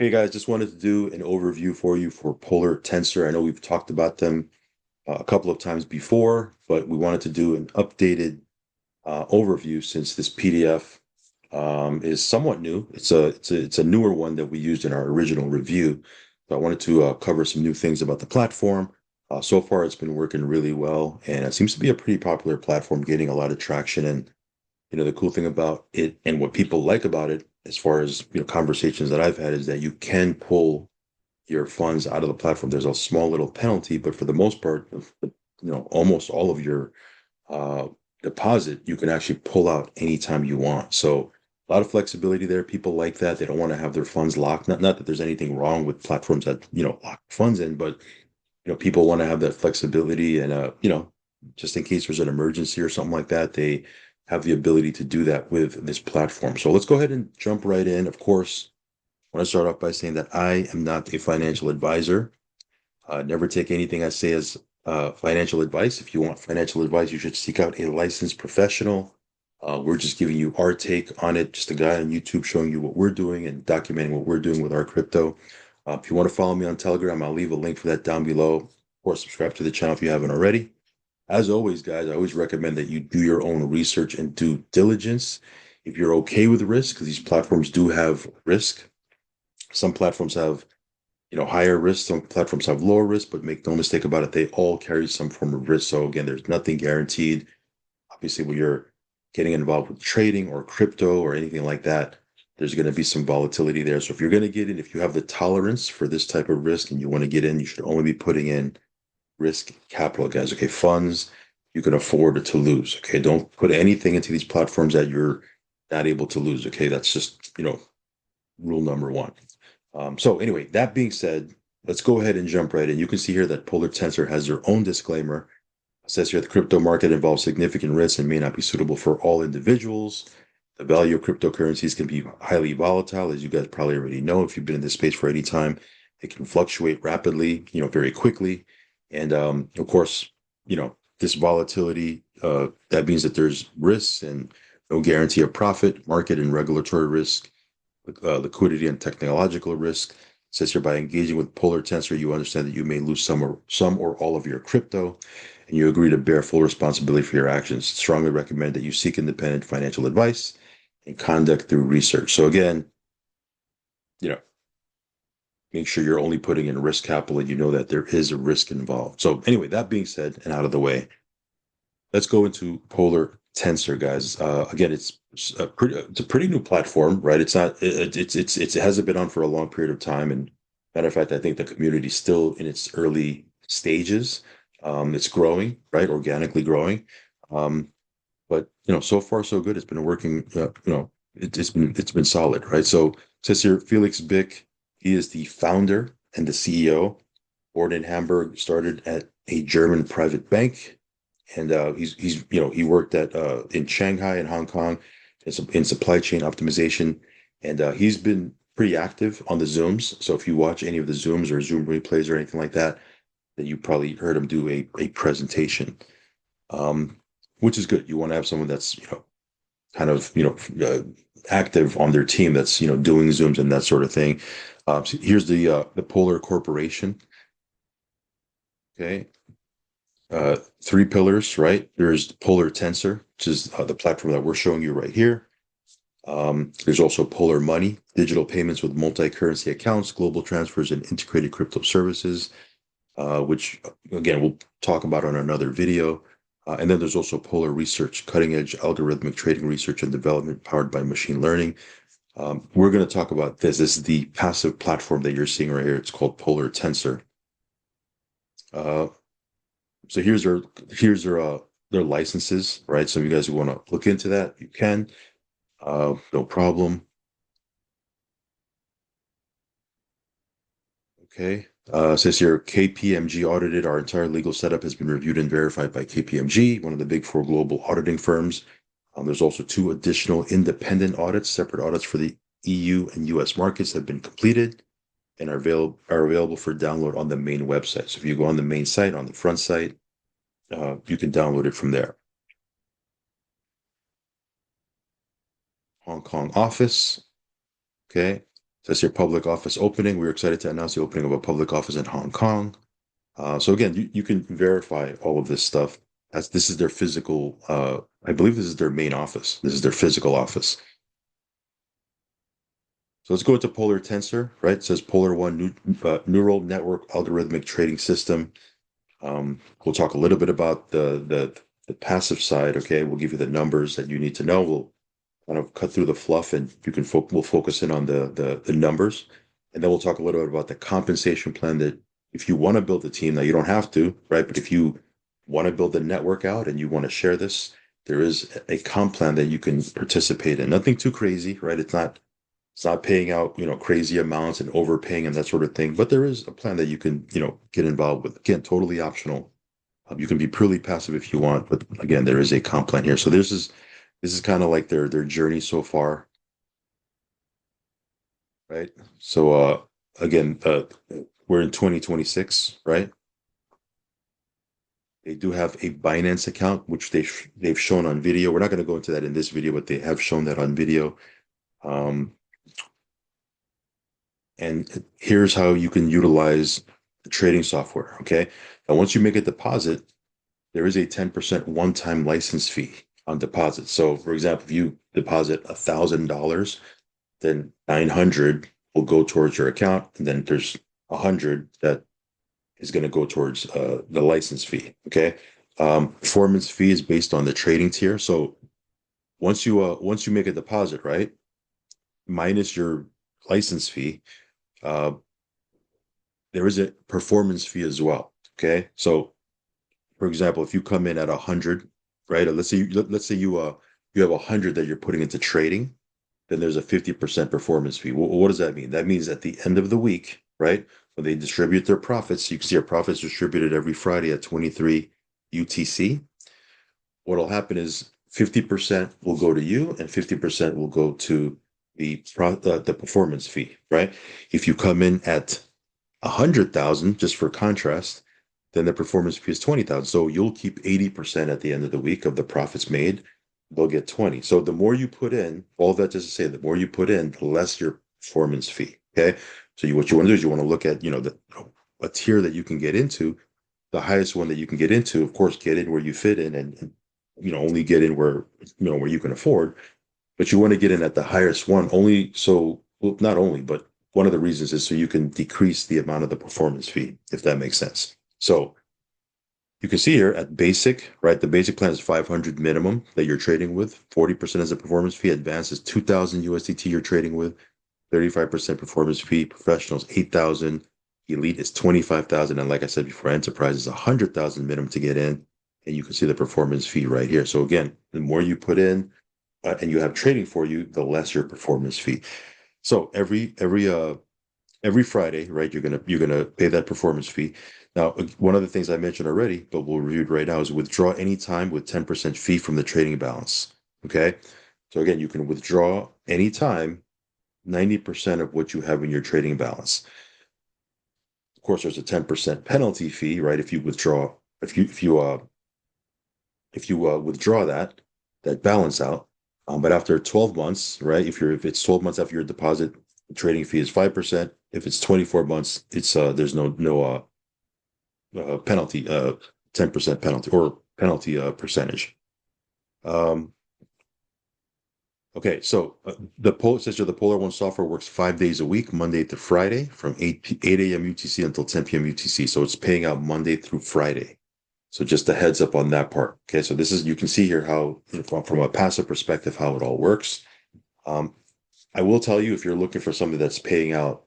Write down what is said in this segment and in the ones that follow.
Hey guys, just wanted to do an overview for you for Polar Tensor. I know we've talked about them a couple of times before, but we wanted to do an updated overview since this PDF is somewhat new. It's a newer one that we used in our original review. So I wanted to cover some new things about the platform. So far, it's been working really well, and it seems to be a pretty popular platform, gaining a lot of traction. And the cool thing about it and what people like about it, as far as conversations that I've had, is that you can pull your funds out of the platform. There's a small little penalty, but for the most part, almost all of your uh, deposit, you can actually pull out anytime you want. So a lot of flexibility there. People like that. They don't want to have their funds locked. Not that there's anything wrong with platforms that lock funds in, but people want to have that flexibility and just in case there's an emergency or something like that, they have the ability to do that with this platform. So let's go ahead and jump right in. Of course, I want to start off by saying that I am not a financial advisor. Never take anything I say as financial advice. If you want financial advice, you should seek out a licensed professional. We're just giving you our take on it, just a guy on YouTube showing you what we're doing and documenting what we're doing with our crypto. If you want to follow me on Telegram, I'll leave a link for that down below, or subscribe to the channel if you haven't already. As always, guys, I always recommend that you do your own research and due diligence. If you're okay with risk, because these platforms do have risk. Some platforms have higher risk, some platforms have lower risk, but make no mistake about it, they all carry some form of risk. So again, there's nothing guaranteed. Obviously, when you're getting involved with trading or crypto or anything like that, there's going to be some volatility there. So if you're going to get in, if you have the tolerance for this type of risk and you want to get in, you should only be putting in risk capital, guys. Okay, funds you can afford to lose. Okay, don't put anything into these platforms that you're not able to lose. Okay, that's just rule number one. So anyway, that being said, let's go ahead and jump right in. You can see here that Polar Tensor has their own disclaimer. It says here the crypto market involves significant risks and may not be suitable for all individuals. The value of cryptocurrencies can be highly volatile, as you guys probably already know if you've been in this space for any time. It can fluctuate rapidly, very quickly. And of course, this volatility, that means that there's risks and no guarantee of profit, market and regulatory risk, liquidity and technological risk. It says here by engaging with Polar Tensor, you understand that you may lose some or all of your crypto, and you agree to bear full responsibility for your actions. Strongly recommend that you seek independent financial advice and conduct through research. So again, you know, make sure you're only putting in risk capital and you know that there is a risk involved. So anyway, that being said and out of the way, let's go into Polar Tensor, guys. Again, it's a pretty new platform, right? It's not it hasn't been on for a long period of time, and matter of fact, I think the community's still in its early stages. It's growing, right? Organically growing, but so far so good. It's been working. It's been solid, right? So it says here, Felix Bick, he is the founder and the CEO. Born in Hamburg, started at a German private bank, and he's he worked at in Shanghai and Hong Kong in supply chain optimization, and he's been pretty active on the Zooms. So if you watch any of the Zooms or Zoom replays or anything like that, then you probably heard him do a presentation, um, which is good. You want to have someone that's kind of active on their team that's doing Zooms and that sort of thing. So here's the Polar Corporation. Okay, three pillars, right? There's Polar Tensor, which is the platform that we're showing you right here. There's also Polar Money, digital payments with multi-currency accounts, global transfers, and integrated crypto services, which again we'll talk about on another video. And then there's also Polar Research, cutting-edge algorithmic trading research and development powered by machine learning. We're going to talk about this. This is the passive platform that you're seeing right here. It's called Polar Tensor. Uh, So here's their licenses, right? So if you guys want to look into that, you can. No problem. Okay. It says here KPMG audited. Our entire legal setup has been reviewed and verified by KPMG, one of the big four global auditing firms. There's also two additional independent audits, separate audits for the EU and US markets have been completed and are available for download on the main website. So if you go on the main site, on the front site, you can download it from there. Hong Kong office. Okay. Says your public office opening. We're excited to announce the opening of a public office in Hong Kong. So again, you can verify all of this stuff as this is their physical, I believe this is their main office. This is their physical office. So let's go into Polar Tensor, right? It says Polar One Neural Network Algorithmic Trading System. We'll talk a little bit about the passive side. Okay, we'll give you the numbers that you need to know. We'll kind of cut through the fluff, and we'll focus in on the numbers, and then we'll talk a little bit about the compensation plan. That if you want to build a team, now you don't have to, right? But if you want to build the network out and you want to share this, there is a comp plan that you can participate in. Nothing too crazy, right? It's not paying out, crazy amounts and overpaying and that sort of thing. But there is a plan that you can, get involved with. Again, totally optional. You can be purely passive if you want, but again, there is a comp plan here. So this is kind of like their journey so far, right? So again, we're in 2026, right? They do have a Binance account, which they've shown on video. We're not going to go into that in this video, but they have shown that on video. Um, And here's how you can utilize the trading software. Okay. Now, once you make a deposit, there is a 10% one-time license fee on deposit. So, for example, if you deposit $1,000, then 900 will go towards your account, and then there's 100 that is going to go towards the license fee. Okay. Performance fee is based on the trading tier. So once you make a deposit, right, minus your license fee, uh, there is a performance fee as well. Okay. So for example, if you come in at 100, right? Let's say you have 100 that you're putting into trading, then there's a 50% performance fee. What does that mean? That means at the end of the week, right? When they distribute their profits, you can see our profits distributed every Friday at 23 UTC. What'll happen is 50% will go to you and 50% will go to the performance fee, right? If you come in at 100,000, just for contrast, then the performance fee is 20,000. So you'll keep 80% at the end of the week of the profits made. They'll get 20. So the more you put in, all that just to say, the more you put in, the less your performance fee. Okay. So what you want to do is you want to look at, a tier that you can get into, the highest one that you can get into, of course, get in where you fit in and only get in where you can afford. But you want to get in at the highest one only so, well, not only, but one of the reasons is so you can decrease the amount of the performance fee, if that makes sense. So you can see here at basic, right? The basic plan is 500 minimum that you're trading with. 40% is a performance fee. Advanced is 2,000 USDT you're trading with. 35% performance fee. Professionals 8,000. Elite is 25,000. And like I said before, enterprise is 100,000 minimum to get in. And you can see the performance fee right here. So again, the more you put in and you have trading for you, the less your performance fee. So every Friday, right, you're gonna pay that performance fee. Now, one of the things I mentioned already, but we'll review it right now, is withdraw anytime with 10% fee from the trading balance. Okay. So again, you can withdraw anytime 90% of what you have in your trading balance. Of course, there's a 10% penalty fee, right? If you withdraw, if you withdraw that balance out, but after 12 months, right? If it's 12 months after your deposit, the trading fee is 5%. If it's 24 months, it's there's no penalty, 10% penalty or penalty percentage. Um, okay, so it says here the Polar One software works 5 days a week, Monday to Friday, from 8 a.m. UTC until 10 p.m. UTC. So it's paying out Monday through Friday. So just a heads up on that part. Okay, so you can see here how, from a passive perspective, how it all works. Um, I will tell you if you're looking for something that's paying out,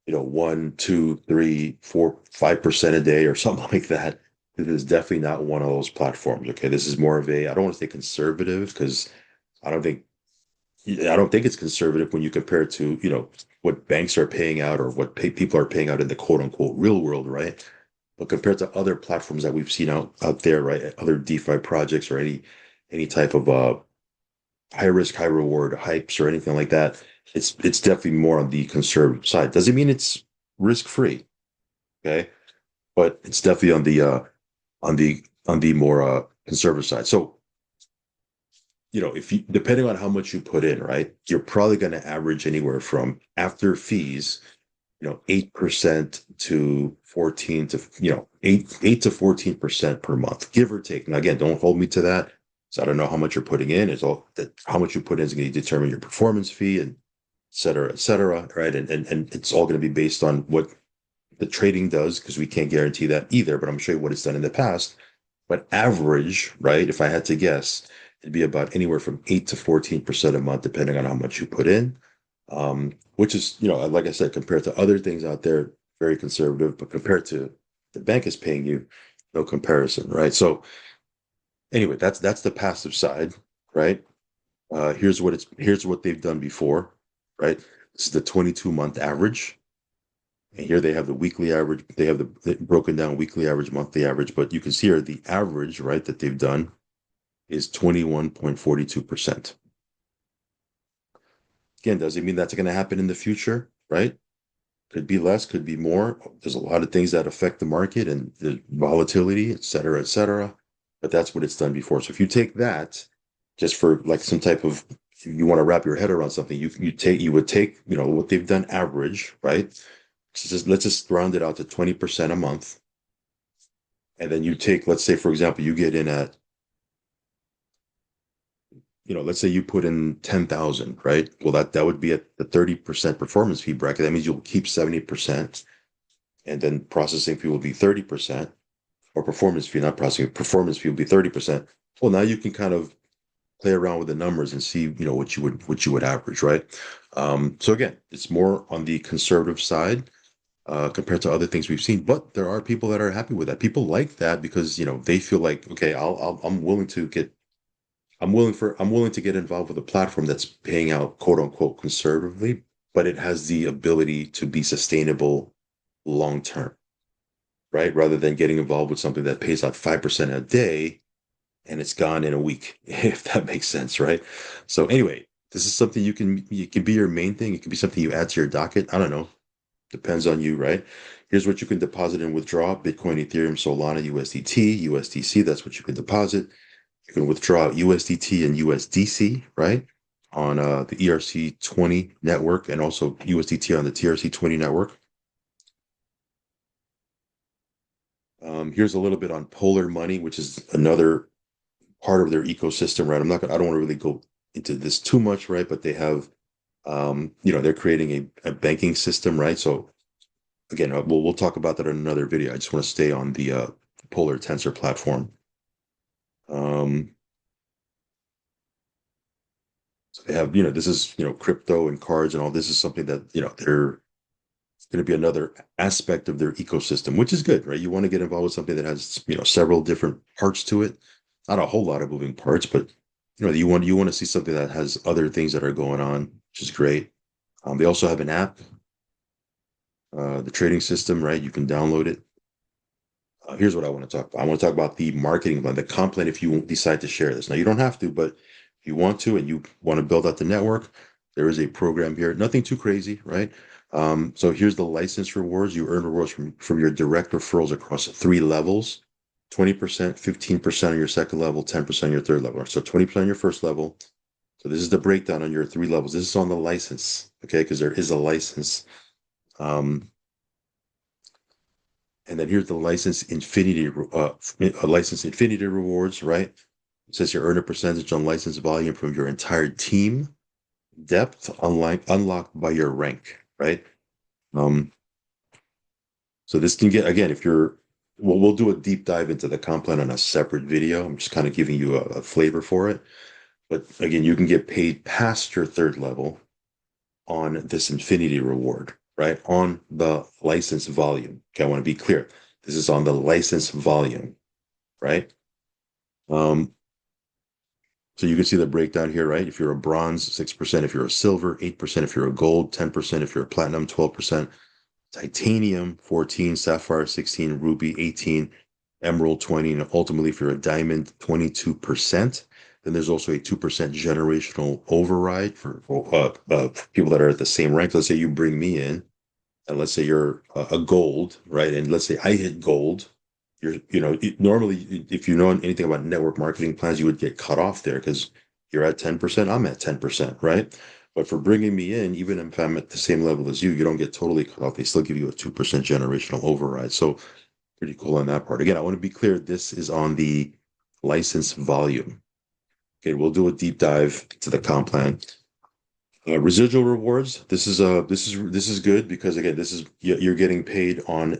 1, 2, 3, 4, 5% a day or something like that, this is definitely not one of those platforms. Okay, this is more of I don't want to say conservative because I don't think I don't think it's conservative when you compare it to, what banks are paying out or what people are paying out in the quote unquote real world, right? But compared to other platforms that we've seen out there, right? Other DeFi projects or any type of high risk, high reward hypes or anything like that, it's definitely more on the conservative side. Doesn't mean it's risk free, okay? But it's definitely on the more conservative side. So if you, depending on how much you put in, right, you're probably going to average anywhere from after fees, 8% to 14 to, 8 to 14% per month, give or take. Now, again, don't hold me to that. So I don't know how much you're putting in. It's all that how much you put in is going to determine your performance fee and et cetera, right? And it's all going to be based on what the trading does because we can't guarantee that either, but I'm sure what it's done in the past. But average, right? If I had to guess, it'd be about anywhere from 8 to 14% a month, depending on how much you put in. Which is, like I said, compared to other things out there, very conservative, but compared to the bank is paying you, no comparison, right? So anyway, that's the passive side, right? Here's what they've done before, right? This is the 22-month average. And here they have the weekly average. They have the broken down weekly average, monthly average, but you can see here the average, right, that they've done is 21.42%. Again, does it mean that's going to happen in the future, right? Could be less, could be more. There's a lot of things that affect the market and the volatility, et cetera, et cetera. But that's what it's done before. So if you take that just for like some type of, you want to wrap your head around something, you would take, what they've done average, right? Let's just round it out to 20% a month. And then you take, let's say, for example, you get in at, let's say you put in 10,000, right? Well, that would be at the 30% performance fee bracket. That means you'll keep 70%, and then processing fee will be 30%, or performance fee, not processing, performance fee will be 30%. Well, now you can kind of play around with the numbers and see, what you would average, right? So again, it's more on the conservative side compared to other things we've seen. But there are people that are happy with that. People like that because they feel like, okay, I'm willing to get involved with a platform that's paying out quote unquote conservatively, but it has the ability to be sustainable long term, right? Rather than getting involved with something that pays out 5% a day and it's gone in a week, if that makes sense, right? So anyway, this is something you can be your main thing. It could be something you add to your docket. I don't know. Depends on you, right? Here's what you can deposit and withdraw: Bitcoin, Ethereum, Solana, USDT, USDC. That's what you can deposit. You can withdraw USDT and USDC, right? On the ERC20 network and also USDT on the TRC20 network. Here's a little bit on Polar Money, which is another part of their ecosystem, right? I don't want to really go into this too much, right? But they have, they're creating a banking system, right? So again, we'll talk about that in another video. I just want to stay on the Polar Tensor platform. So they have, this is, crypto and cards and all this is something that, they're going to be another aspect of their ecosystem, which is good, right? You want to get involved with something that has, several different parts to it. Not a whole lot of moving parts, but you want to see something that has other things that are going on, which is great. They also have an app, the trading system, right? You can download it. Here's what I want to talk about. I want to talk about the marketing plan, the comp plan if you decide to share this. Now, you don't have to, but if you want to and you want to build out the network, there is a program here. Nothing too crazy, right? So here's the license rewards. You earn rewards from your direct referrals across 3 levels: 20%, 15% on your second level, 10% on your third level. So 20% on your first level. So this is the breakdown on your 3 levels. This is on the license, okay? Because there is a license. And then here's the license infinity rewards, right? It says you earn a percentage on license volume from your entire team, depth unlocked by your rank, right? Um, so this can get, again, if you're, we'll do a deep dive into the comp plan on a separate video. I'm just kind of giving you a flavor for it. But again, you can get paid past your third level on this infinity reward, right? On the license volume. Okay, I want to be clear. This is on the license volume, right? So you can see the breakdown here, right? If you're a bronze, 6%; if you're a silver, 8%; if you're a gold, 10%; if you're a platinum, 12%; titanium, 14; sapphire, 16; ruby, 18; emerald, 20; and ultimately, if you're a diamond, 22%. Then there's also a 2% generational override for people that are at the same rank. Let's say you bring me in, and let's say you're a gold, right? And let's say I hit gold. Normally, if you know anything about network marketing plans, you would get cut off there because You're at 10%, I'm at 10%, right? But for bringing me in, even if I'm at the same level as you don't get totally cut off. They still give you a 2% generational override. So pretty cool on that part. Again, I want to be clear, this is on the license volume. Okay, we'll do a deep dive to the comp plan. Residual rewards. This is good because again, this is you're getting paid on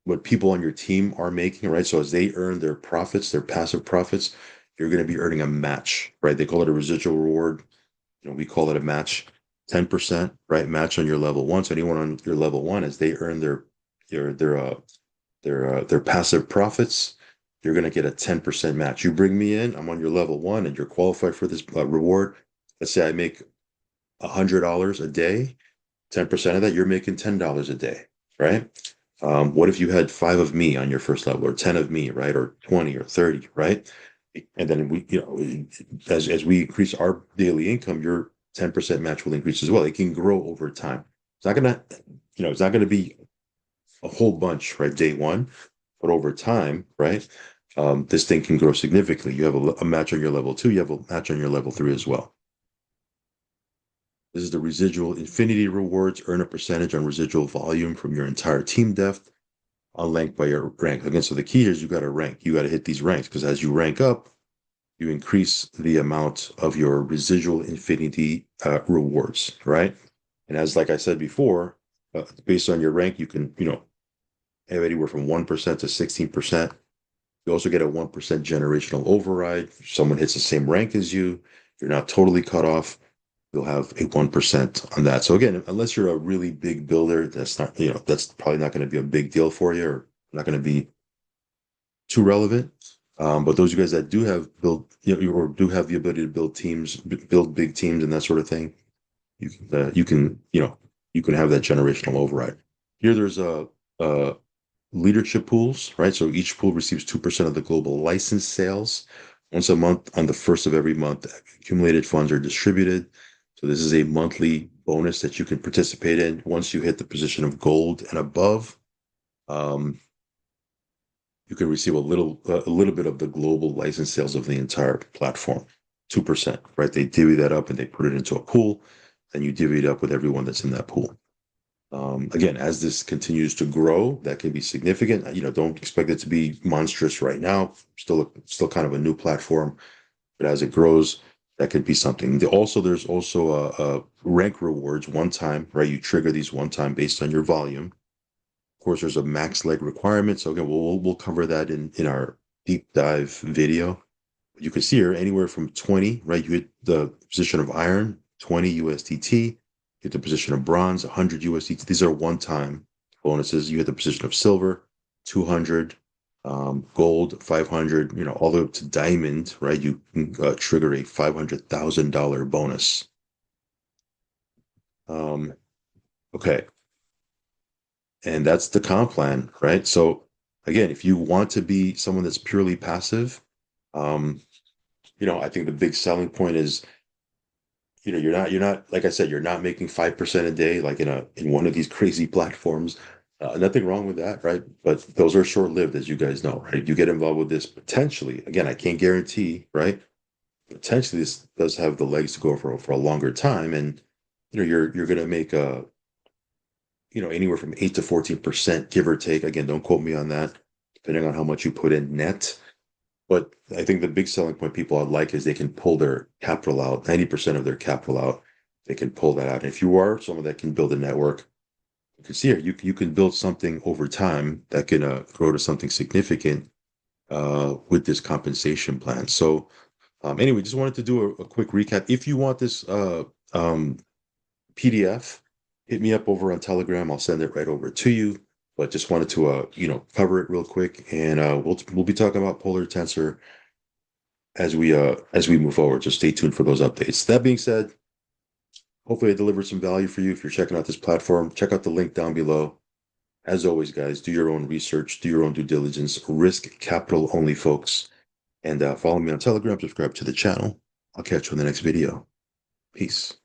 what people on your team are making, right? So as they earn their profits, their passive profits, you're going to be earning a match, right? They call it a residual reward. We call it a match, 10%, right? Match on your level one. So anyone on your level one, as they earn their their uh their passive profits, you're going to get a 10% match. You bring me in, I'm on your level one, and you're qualified for this reward. Let's say I make $100 a day, 10% of that, you're making $10 a day, right? What if you had 5 of me on your first level, or 10 of me, right? Or 20 or 30, right? And then as we increase our daily income, your 10% match will increase as well. It can grow over time. It's not gonna be a whole bunch, right? Day one, but over time, right? This thing can grow significantly. You have a match on your level two, you have a match on your level three as well. This is the residual infinity rewards. Earn a percentage on residual volume from your entire team depth on rank by your rank. Again, so the key is you got to rank. You got to hit these ranks because as you rank up, you increase the amount of your residual infinity rewards, right? And as like I said before, based on your rank, you can have anywhere from 1% to 16%. You also get a 1% generational override. If someone hits the same rank as you, you're not totally cut off. You'll have a 1% on that. So again, unless you're a really big builder, that's probably not going to be a big deal for you, or not going to be too relevant. But those of you guys that do have or do have the ability to build teams, build big teams and that sort of thing, you can have that generational override. Here there's a leadership pools, right? So each pool receives 2% of the global license sales. Once a month, on the first of every month, accumulated funds are distributed. So this is a monthly bonus that you can participate in. Once you hit the position of gold and above, you can receive a little bit of the global license sales of the entire platform, 2%, right? They divvy that up and they put it into a pool, and you divvy it up with everyone that's in that pool. Again, as this continues to grow, that can be significant. Don't expect it to be monstrous right now. Still kind of a new platform, but as it grows, that could be something. There's also a rank rewards one time, right? You trigger these one time based on your volume. Of course, there's a max leg requirement. So again, we'll cover that in our deep dive video. You can see here anywhere from 20, right? You hit the position of iron, 20 USDT. Hit the position of bronze, 100 USDT. These are one-time bonuses. You hit the position of silver, 200, gold, 500. All the way up to diamond, right? You can trigger a $500,000 bonus. Okay, and that's the comp plan, right? So again, if you want to be someone that's purely passive, I think the big selling point is you're not like I said, you're not making 5% a day like in one of these crazy platforms. Nothing wrong with that, right? But those are short-lived, as you guys know, right? You get involved with this potentially. Again, I can't guarantee, right? Potentially, this does have the legs to go for a longer time, and you're going to make anywhere from 8 to 14%, give or take. Again, don't quote me on that, depending on how much you put in net. But I think the big selling point people would like is they can pull their capital out, 90% of their capital out. They can pull that out. And if you are someone that can build a network, you can see here, you can build something over time that can grow to something significant with this compensation plan. So anyway, just wanted to do a quick recap. If you want this PDF, hit me up over on Telegram. I'll send it right over to you. But just wanted to cover it real quick, and we'll be talking about Polar Tensor as we move forward. So stay tuned for those updates. That being said, hopefully I delivered some value for you. If you're checking out this platform, check out the link down below. As always, guys, do your own research, do your own due diligence, risk capital only, folks. And follow me on Telegram, subscribe to the channel. I'll catch you in the next video. Peace.